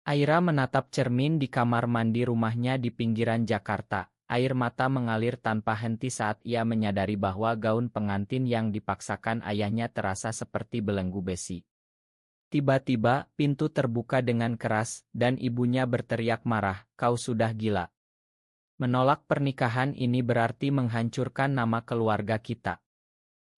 Aira menatap cermin di kamar mandi rumahnya di pinggiran Jakarta. Air mata mengalir tanpa henti saat ia menyadari bahwa gaun pengantin yang dipaksakan ayahnya terasa seperti belenggu besi. Tiba-tiba, pintu terbuka dengan keras, dan ibunya berteriak marah, "Kau sudah gila. Menolak pernikahan ini berarti menghancurkan nama keluarga kita."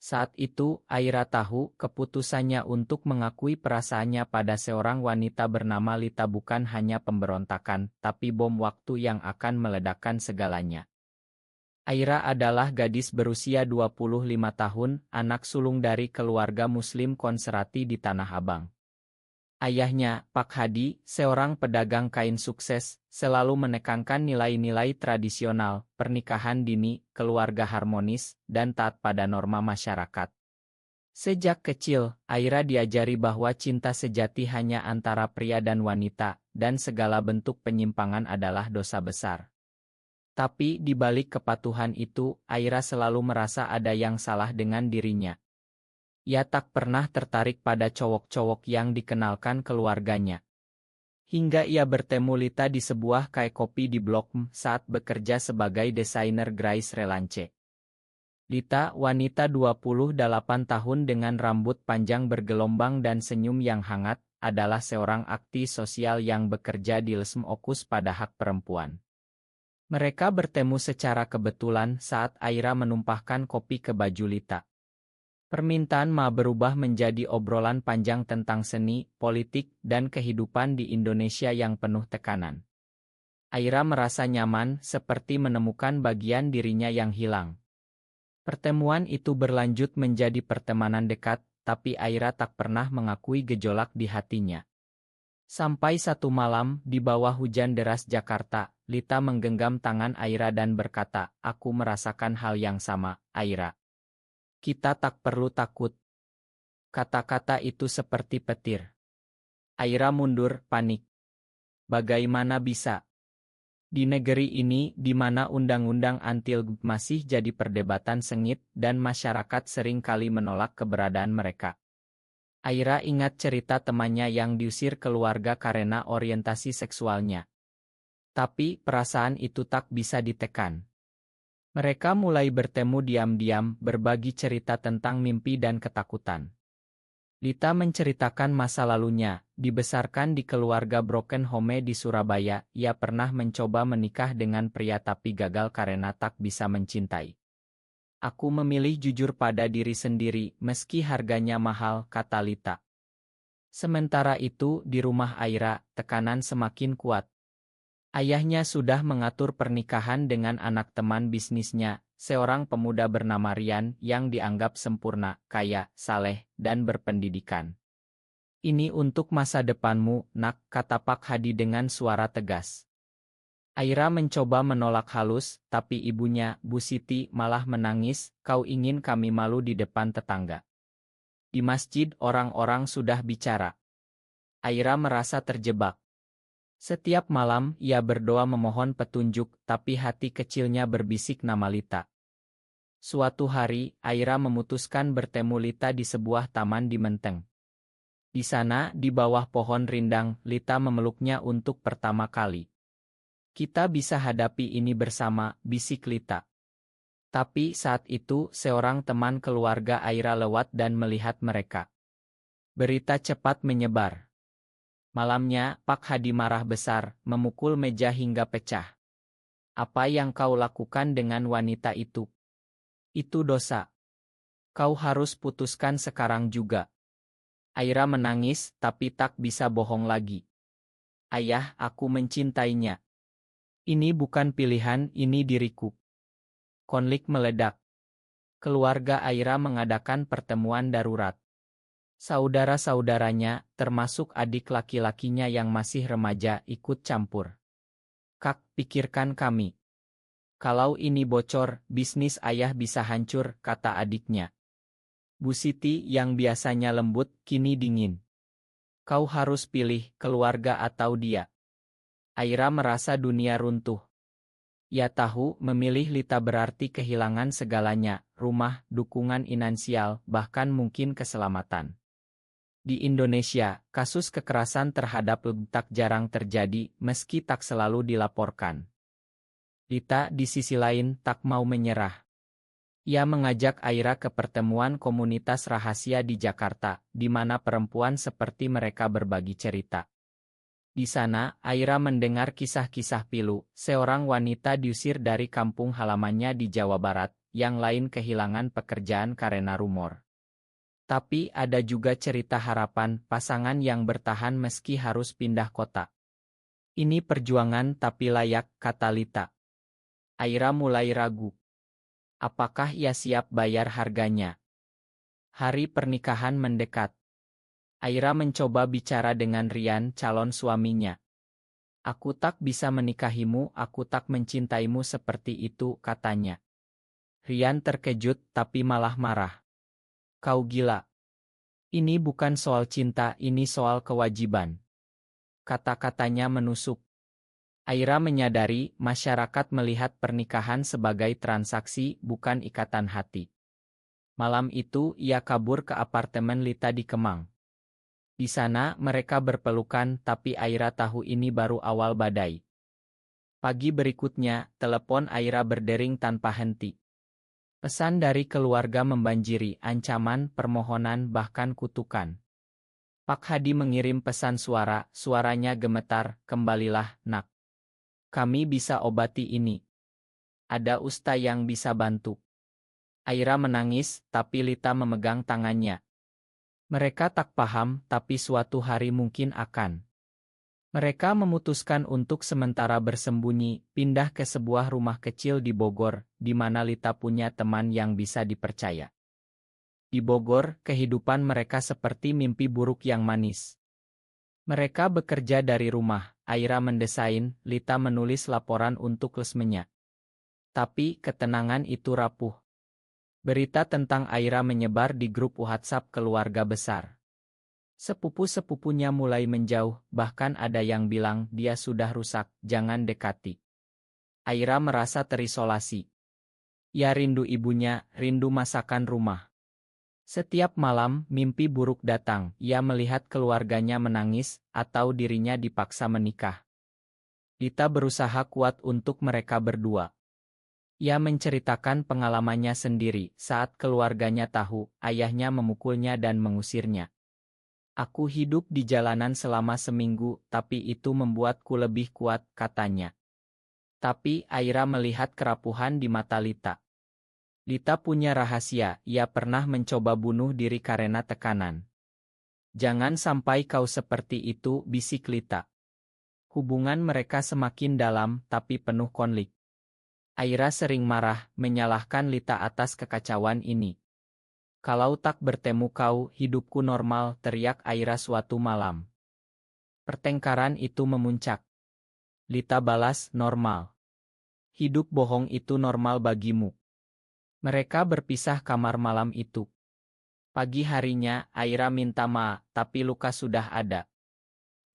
Saat itu, Aira tahu keputusannya untuk mengakui perasaannya pada seorang wanita bernama Lita bukan hanya pemberontakan, tapi bom waktu yang akan meledakkan segalanya. Aira adalah gadis berusia 25 tahun, anak sulung dari keluarga Muslim konservatif di Tanah Abang. Ayahnya, Pak Hadi, seorang pedagang kain sukses, selalu menekankan nilai-nilai tradisional, pernikahan dini, keluarga harmonis, dan taat pada norma masyarakat. Sejak kecil, Aira diajari bahwa cinta sejati hanya antara pria dan wanita, dan segala bentuk penyimpangan adalah dosa besar. Tapi di balik kepatuhan itu, Aira selalu merasa ada yang salah dengan dirinya. Ia tak pernah tertarik pada cowok-cowok yang dikenalkan keluarganya. Hingga ia bertemu Lita di sebuah kedai kopi di Blok M saat bekerja sebagai desainer Grace Relance. Lita, wanita 28 tahun dengan rambut panjang bergelombang dan senyum yang hangat, adalah seorang aktivis sosial yang bekerja di LSM Okus pada hak perempuan. Mereka bertemu secara kebetulan saat Aira menumpahkan kopi ke baju Lita. Permintaan Ma berubah menjadi obrolan panjang tentang seni, politik, dan kehidupan di Indonesia yang penuh tekanan. Aira merasa nyaman, seperti menemukan bagian dirinya yang hilang. Pertemuan itu berlanjut menjadi pertemanan dekat, tapi Aira tak pernah mengakui gejolak di hatinya. Sampai satu malam, di bawah hujan deras Jakarta, Lita menggenggam tangan Aira dan berkata, "Aku merasakan hal yang sama, Aira. Kita tak perlu takut." Kata-kata itu seperti petir. Aira mundur, panik. Bagaimana bisa? Di negeri ini, di mana undang-undang anti-LGBTQ masih jadi perdebatan sengit dan masyarakat sering kali menolak keberadaan mereka. Aira ingat cerita temannya yang diusir keluarga karena orientasi seksualnya. Tapi perasaan itu tak bisa ditekan. Mereka mulai bertemu diam-diam, berbagi cerita tentang mimpi dan ketakutan. Lita menceritakan masa lalunya, dibesarkan di keluarga broken home di Surabaya. Ia pernah mencoba menikah dengan pria tapi gagal karena tak bisa mencintai. "Aku memilih jujur pada diri sendiri, meski harganya mahal," kata Lita. Sementara itu, di rumah Aira, tekanan semakin kuat. Ayahnya sudah mengatur pernikahan dengan anak teman bisnisnya, seorang pemuda bernama Rian yang dianggap sempurna, kaya, saleh, dan berpendidikan. "Ini untuk masa depanmu, Nak," kata Pak Hadi dengan suara tegas. Aira mencoba menolak halus, tapi ibunya, Bu Siti, malah menangis, "Kau ingin kami malu di depan tetangga. Di masjid orang-orang sudah bicara." Aira merasa terjebak. Setiap malam, ia berdoa memohon petunjuk, tapi hati kecilnya berbisik nama Lita. Suatu hari, Aira memutuskan bertemu Lita di sebuah taman di Menteng. Di sana, di bawah pohon rindang, Lita memeluknya untuk pertama kali. "Kita bisa hadapi ini bersama," bisik Lita. Tapi saat itu, seorang teman keluarga Aira lewat dan melihat mereka. Berita cepat menyebar. Malamnya, Pak Hadi marah besar, memukul meja hingga pecah. "Apa yang kau lakukan dengan wanita itu? Itu dosa. Kau harus putuskan sekarang juga." Aira menangis, tapi tak bisa bohong lagi. "Ayah, aku mencintainya. Ini bukan pilihan, ini diriku." Konflik meledak. Keluarga Aira mengadakan pertemuan darurat. Saudara-saudaranya, termasuk adik laki-lakinya yang masih remaja, ikut campur. "Kak, pikirkan kami. Kalau ini bocor, bisnis ayah bisa hancur," kata adiknya. Bu Siti yang biasanya lembut, kini dingin. "Kau harus pilih, keluarga atau dia." Aira merasa dunia runtuh. Ia tahu memilih Lita berarti kehilangan segalanya, rumah, dukungan finansial, bahkan mungkin keselamatan. Di Indonesia, kasus kekerasan terhadap ibu tak jarang terjadi meski tak selalu dilaporkan. Lita di sisi lain tak mau menyerah. Ia mengajak Aira ke pertemuan komunitas rahasia di Jakarta, di mana perempuan seperti mereka berbagi cerita. Di sana, Aira mendengar kisah-kisah pilu, seorang wanita diusir dari kampung halamannya di Jawa Barat, yang lain kehilangan pekerjaan karena rumor. Tapi ada juga cerita harapan, pasangan yang bertahan meski harus pindah kota. Ini perjuangan tapi layak, kata Lita. Aira mulai ragu. Apakah ia siap bayar harganya? Hari pernikahan mendekat. Aira mencoba bicara dengan Rian, calon suaminya. Aku tak bisa menikahimu, aku tak mencintaimu seperti itu, katanya. Rian terkejut tapi malah marah. Kau gila. Ini bukan soal cinta, ini soal kewajiban. Kata-katanya menusuk. Aira menyadari masyarakat melihat pernikahan sebagai transaksi, bukan ikatan hati. Malam itu ia kabur ke apartemen Lita di Kemang. Di sana mereka berpelukan, tapi Aira tahu ini baru awal badai. Pagi berikutnya, telepon Aira berdering tanpa henti. Pesan dari keluarga membanjiri, ancaman, permohonan, bahkan kutukan. Pak Hadi mengirim pesan suara, suaranya gemetar, kembalilah, nak. Kami bisa obati ini. Ada ustaz yang bisa bantu. Aira menangis, tapi Lita memegang tangannya. Mereka tak paham, tapi suatu hari mungkin akan. Mereka memutuskan untuk sementara bersembunyi, pindah ke sebuah rumah kecil di Bogor, di mana Lita punya teman yang bisa dipercaya. Di Bogor, kehidupan mereka seperti mimpi buruk yang manis. Mereka bekerja dari rumah, Aira mendesain, Lita menulis laporan untuk lesmennya. Tapi ketenangan itu rapuh. Berita tentang Aira menyebar di grup WhatsApp keluarga besar. Sepupu-sepupunya mulai menjauh, bahkan ada yang bilang dia sudah rusak, jangan dekati. Aira merasa terisolasi. Ia rindu ibunya, rindu masakan rumah. Setiap malam, mimpi buruk datang, ia melihat keluarganya menangis, atau dirinya dipaksa menikah. Lita berusaha kuat untuk mereka berdua. Ia menceritakan pengalamannya sendiri saat keluarganya tahu ayahnya memukulnya dan mengusirnya. Aku hidup di jalanan selama seminggu, tapi itu membuatku lebih kuat, katanya. Tapi Aira melihat kerapuhan di mata Lita. Lita punya rahasia, ia pernah mencoba bunuh diri karena tekanan. Jangan sampai kau seperti itu, bisik Lita. Hubungan mereka semakin dalam, tapi penuh konflik. Aira sering marah, menyalahkan Lita atas kekacauan ini. Kalau tak bertemu kau, hidupku normal, teriak Aira suatu malam. Pertengkaran itu memuncak. Lita balas, normal. Hidup bohong itu normal bagimu. Mereka berpisah kamar malam itu. Pagi harinya, Aira minta maaf, tapi luka sudah ada.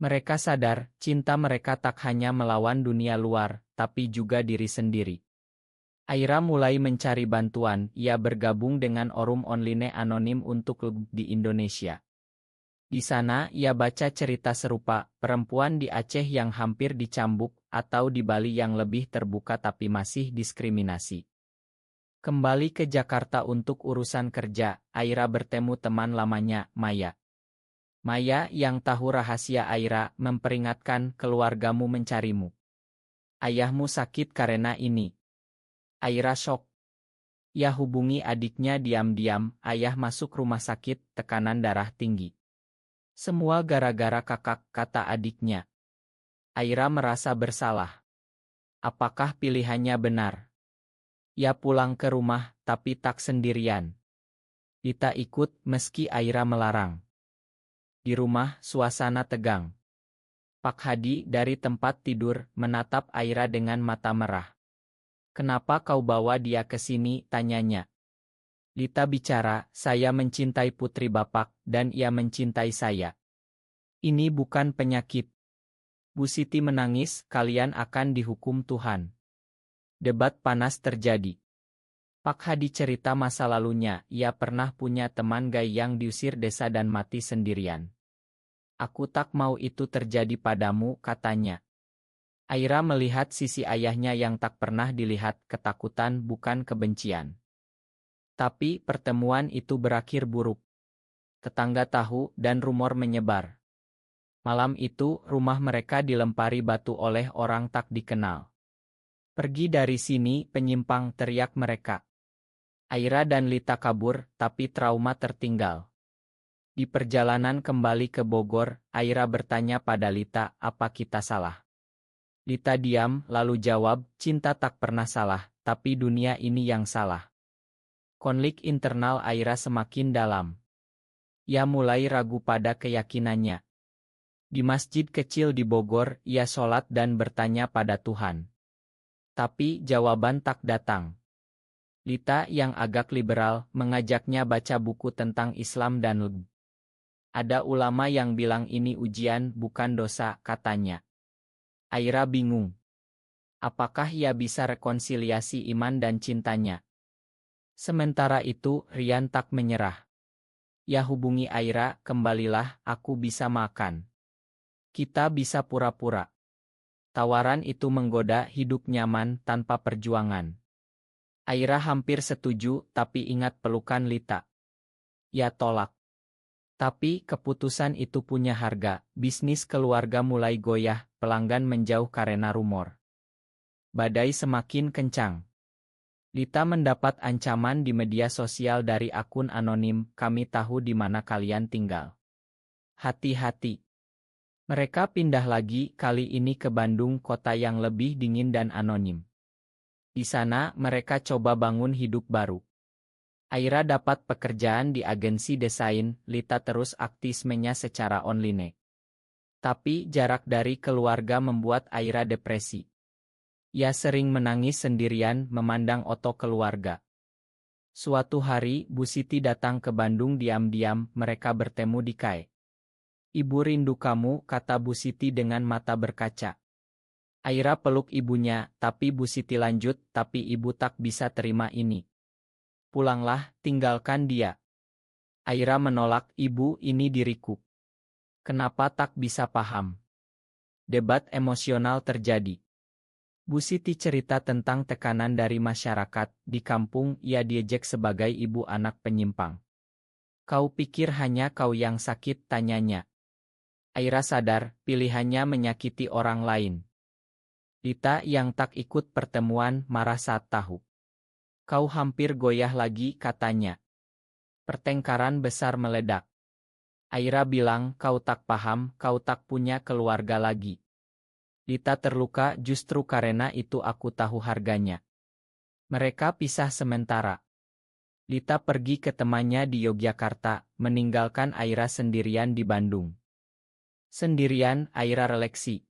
Mereka sadar, cinta mereka tak hanya melawan dunia luar, tapi juga diri sendiri. Aira mulai mencari bantuan, ia bergabung dengan forum online anonim untuk di Indonesia. Di sana, ia baca cerita serupa, perempuan di Aceh yang hampir dicambuk, atau di Bali yang lebih terbuka tapi masih diskriminasi. Kembali ke Jakarta untuk urusan kerja, Aira bertemu teman lamanya, Maya. Maya yang tahu rahasia Aira memperingatkan keluargamu mencarimu. Ayahmu sakit karena ini. Aira shock. Ia hubungi adiknya diam-diam, ayah masuk rumah sakit, tekanan darah tinggi. Semua gara-gara kakak, kata adiknya. Aira merasa bersalah. Apakah pilihannya benar? Ia pulang ke rumah, tapi tak sendirian. Lita ikut, meski Aira melarang. Di rumah, suasana tegang. Pak Hadi dari tempat tidur, menatap Aira dengan mata merah. Kenapa kau bawa dia ke sini, tanyanya. Lita bicara, saya mencintai putri Bapak, dan ia mencintai saya. Ini bukan penyakit. Bu Siti menangis, kalian akan dihukum Tuhan. Debat panas terjadi. Pak Hadi cerita masa lalunya, ia pernah punya teman gay yang diusir desa dan mati sendirian. Aku tak mau itu terjadi padamu, katanya. Aira melihat sisi ayahnya yang tak pernah dilihat, ketakutan bukan kebencian. Tapi pertemuan itu berakhir buruk. Tetangga tahu dan rumor menyebar. Malam itu, rumah mereka dilempari batu oleh orang tak dikenal. Pergi dari sini, penyimpang, teriak mereka. Aira dan Lita kabur, tapi trauma tertinggal. Di perjalanan kembali ke Bogor, Aira bertanya pada Lita, apa kita salah? Lita diam, lalu jawab, cinta tak pernah salah, tapi dunia ini yang salah. Konflik internal Aira semakin dalam. Ia mulai ragu pada keyakinannya. Di masjid kecil di Bogor, ia sholat dan bertanya pada Tuhan. Tapi jawaban tak datang. Lita yang agak liberal mengajaknya baca buku tentang Islam dan LG. Ada ulama yang bilang ini ujian bukan dosa, katanya. Aira bingung. Apakah ia bisa rekonsiliasi iman dan cintanya? Sementara itu, Rian tak menyerah. Ia hubungi Aira, kembalilah, aku bisa makan. Kita bisa pura-pura. Tawaran itu menggoda, hidup nyaman tanpa perjuangan. Aira hampir setuju, tapi ingat pelukan Lita. Ia tolak. Tapi keputusan itu punya harga, bisnis keluarga mulai goyah, pelanggan menjauh karena rumor. Badai semakin kencang. Lita mendapat ancaman di media sosial dari akun anonim, kami tahu di mana kalian tinggal. Hati-hati. Mereka pindah lagi, kali ini ke Bandung, kota yang lebih dingin dan anonim. Di sana, mereka coba bangun hidup baru. Aira dapat pekerjaan di agensi desain, Lita terus aktivismenya secara online. Tapi jarak dari keluarga membuat Aira depresi. Ia sering menangis sendirian memandang oto keluarga. Suatu hari, Bu Siti datang ke Bandung diam-diam, mereka bertemu di KAI. Ibu rindu kamu, kata Bu Siti dengan mata berkaca. Aira peluk ibunya, tapi Bu Siti lanjut, tapi ibu tak bisa terima ini. Pulanglah, tinggalkan dia. Aira menolak, ibu, ini diriku. Kenapa tak bisa paham? Debat emosional terjadi. Bu Siti cerita tentang tekanan dari masyarakat, di kampung ia diejek sebagai ibu anak penyimpang. Kau pikir hanya kau yang sakit, tanyanya. Aira sadar, pilihannya menyakiti orang lain. Lita yang tak ikut pertemuan marah saat tahu. Kau hampir goyah lagi, katanya. Pertengkaran besar meledak. Aira bilang, kau tak paham, kau tak punya keluarga lagi. Lita terluka, justru karena itu aku tahu harganya. Mereka pisah sementara. Lita pergi ke temannya di Yogyakarta, meninggalkan Aira sendirian di Bandung. Sendirian, Aira refleksi.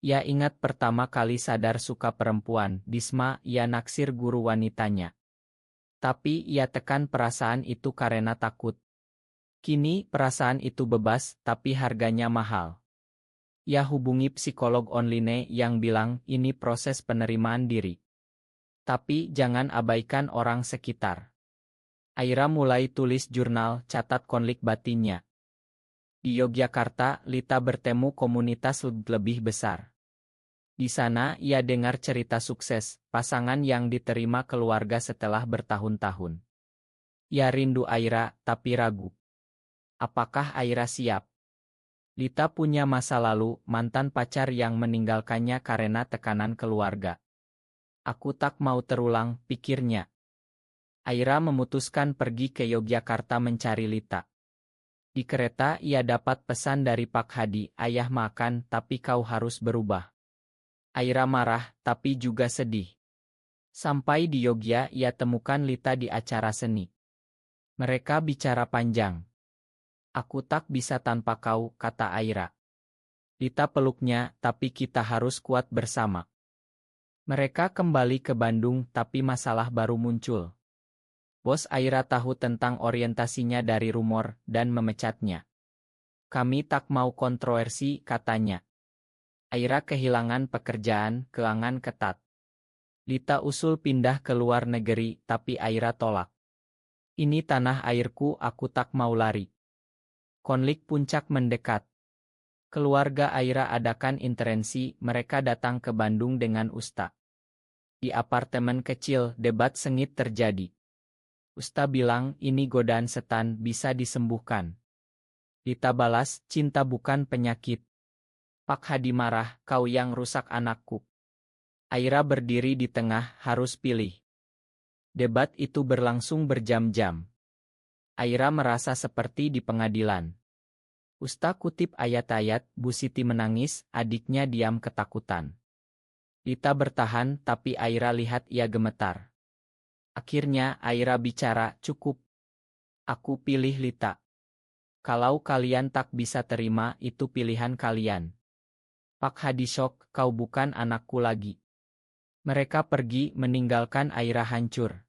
Ia ingat pertama kali sadar suka perempuan, Disma, ia naksir guru wanitanya. Tapi ia tekan perasaan itu karena takut. Kini perasaan itu bebas, tapi harganya mahal. Ia hubungi psikolog online yang bilang ini proses penerimaan diri. Tapi jangan abaikan orang sekitar. Aira mulai tulis jurnal, catat konflik batinnya. Di Yogyakarta, Lita bertemu komunitas lebih besar. Di sana, ia dengar cerita sukses, pasangan yang diterima keluarga setelah bertahun-tahun. Ia rindu Aira, tapi ragu. Apakah Aira siap? Lita punya masa lalu, mantan pacar yang meninggalkannya karena tekanan keluarga. Aku tak mau terulang, pikirnya. Aira memutuskan pergi ke Yogyakarta mencari Lita. Di kereta ia dapat pesan dari Pak Hadi, ayah makan tapi kau harus berubah. Aira marah, tapi juga sedih. Sampai di Yogya ia temukan Lita di acara seni. Mereka bicara panjang. Aku tak bisa tanpa kau, kata Aira. Lita peluknya, tapi kita harus kuat bersama. Mereka kembali ke Bandung, tapi masalah baru muncul. Bos Aira tahu tentang orientasinya dari rumor, dan memecatnya. Kami tak mau kontroversi, katanya. Aira kehilangan pekerjaan, keuangan ketat. Lita usul pindah ke luar negeri, tapi Aira tolak. Ini tanah airku, aku tak mau lari. Konflik puncak mendekat. Keluarga Aira adakan intervensi, mereka datang ke Bandung dengan Usta. Di apartemen kecil, debat sengit terjadi. Usta bilang, ini godaan setan, bisa disembuhkan. Lita balas, cinta bukan penyakit. Pak Hadi marah, kau yang rusak anakku. Aira berdiri di tengah, harus pilih. Debat itu berlangsung berjam-jam. Aira merasa seperti di pengadilan. Usta kutip ayat-ayat, Bu Siti menangis, adiknya diam ketakutan. Lita bertahan, tapi Aira lihat ia gemetar. Akhirnya Aira bicara, cukup. Aku pilih Lita. Kalau kalian tak bisa terima, itu pilihan kalian. Pak Hadi shock, kau bukan anakku lagi. Mereka pergi, meninggalkan Aira hancur.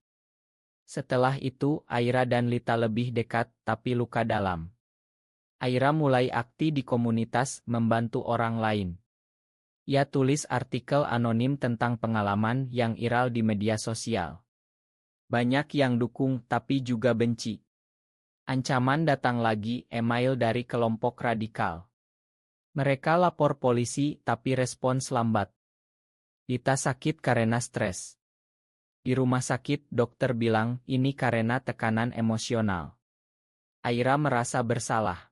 Setelah itu, Aira dan Lita lebih dekat, tapi luka dalam. Aira mulai aktif di komunitas, membantu orang lain. Ia tulis artikel anonim tentang pengalaman yang viral di media sosial. Banyak yang dukung, tapi juga benci. Ancaman datang lagi, email dari kelompok radikal. Mereka lapor polisi, tapi respons lambat. Lita sakit karena stres. Di rumah sakit, dokter bilang, ini karena tekanan emosional. Aira merasa bersalah.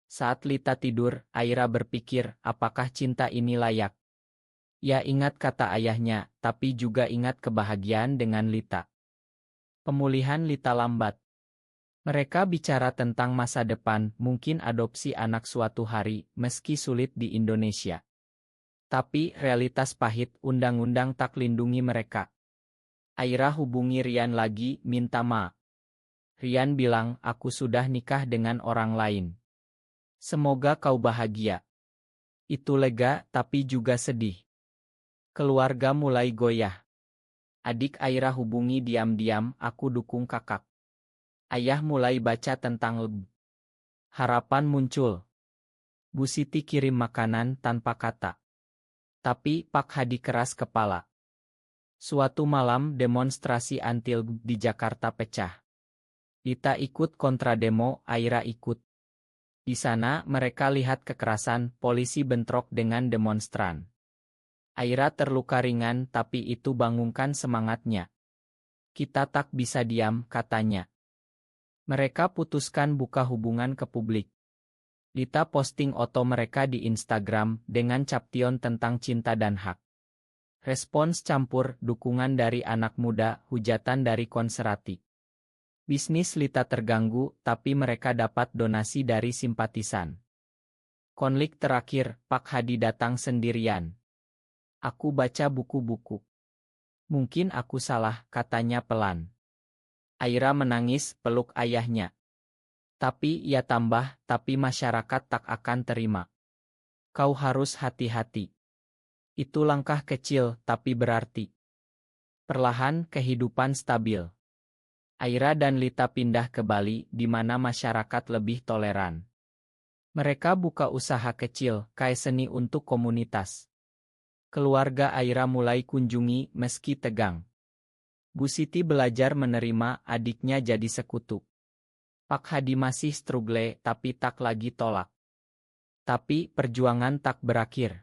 Saat Lita tidur, Aira berpikir, apakah cinta ini layak? Ia ingat kata ayahnya, tapi juga ingat kebahagiaan dengan Lita. Pemulihan Lita lambat. Mereka bicara tentang masa depan, mungkin adopsi anak suatu hari, meski sulit di Indonesia. Tapi realitas pahit, undang-undang tak lindungi mereka. Aira hubungi Rian lagi, minta maaf. Rian bilang, aku sudah nikah dengan orang lain. Semoga kau bahagia. Itu lega, tapi juga sedih. Keluarga mulai goyah. Adik Aira hubungi diam-diam, aku dukung kakak. Ayah mulai baca tentang harapan muncul. Bu Siti kirim makanan tanpa kata. Tapi Pak Hadi keras kepala. Suatu malam demonstrasi anti di Jakarta pecah. Lita ikut kontra demo, Aira ikut. Di sana mereka lihat kekerasan, polisi bentrok dengan demonstran. Aira terluka ringan, tapi itu bangunkan semangatnya. Kita tak bisa diam, katanya. Mereka putuskan buka hubungan ke publik. Lita posting foto mereka di Instagram dengan caption tentang cinta dan hak. Respons campur, dukungan dari anak muda, hujatan dari konservatif. Bisnis Lita terganggu, tapi mereka dapat donasi dari simpatisan. Konflik terakhir, Pak Hadi datang sendirian. Aku baca buku-buku. Mungkin aku salah, katanya pelan. Aira menangis, peluk ayahnya. Tapi ia tambah, tapi masyarakat tak akan terima. Kau harus hati-hati. Itu langkah kecil, tapi berarti. Perlahan kehidupan stabil. Aira dan Lita pindah ke Bali, di mana masyarakat lebih toleran. Mereka buka usaha kecil, kayak seni untuk komunitas. Keluarga Aira mulai kunjungi, meski tegang. Bu Siti belajar menerima, adiknya jadi sekutu. Pak Hadi masih struggle, tapi tak lagi tolak. Tapi perjuangan tak berakhir.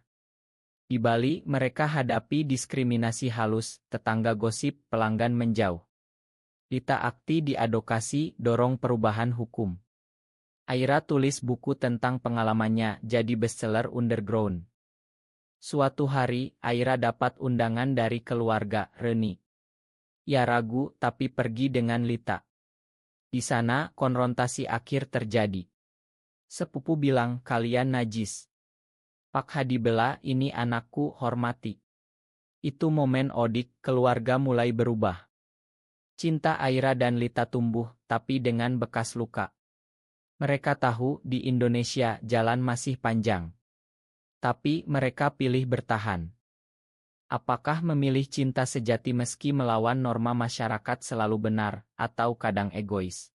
Di Bali, mereka hadapi diskriminasi halus, tetangga gosip, pelanggan menjauh. Lita aktif di advokasi, dorong perubahan hukum. Aira tulis buku tentang pengalamannya, jadi bestseller underground. Suatu hari, Aira dapat undangan dari keluarga, Reni. Ia ragu, tapi pergi dengan Lita. Di sana, konfrontasi akhir terjadi. Sepupu bilang, kalian najis. Pak Hadi bela, ini anakku, hormati. Itu momen odik, keluarga mulai berubah. Cinta Aira dan Lita tumbuh, tapi dengan bekas luka. Mereka tahu, di Indonesia, jalan masih panjang. Tapi, mereka pilih bertahan. Apakah memilih cinta sejati meski melawan norma masyarakat selalu benar, atau kadang egois?